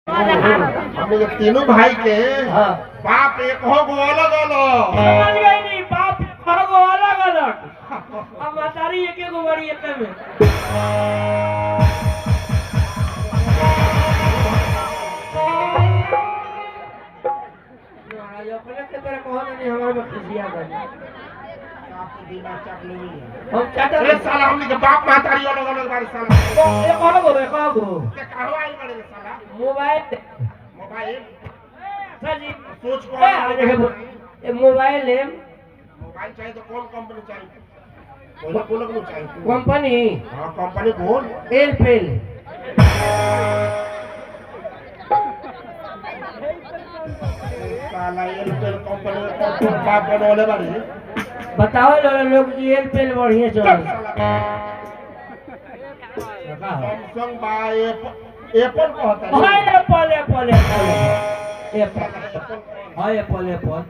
हम लोग तीनों भाई के बाप एक हो गो अलग अलग समझ गई नहीं बाप हर गो अलग अलग अब मतारी एक गो बड़ी एक में महाराज अपने के तरह कहो नहीं हमारे में खुशियां बनी हम चाहते अरे साला हम के बाप महतारी अलग अलग बारी साला ये कौन गो रे कौन गो के कहवा आई बड़े साला मोबाइल मोबाइल सजी सोच को ये मोबाइल है मोबाइल चाहिए तो कौन कंपनी चाहिए बोला बोला को चाहिए कंपनी हां कंपनी कौन एयरटेल साला एयरटेल कंपनी को बाप बनवाले बारी बताओ लोग एयरटेल बढ़िया चल सैमसंग बा एप्पल कहता है Apple Apple Apple Apple Apple Apple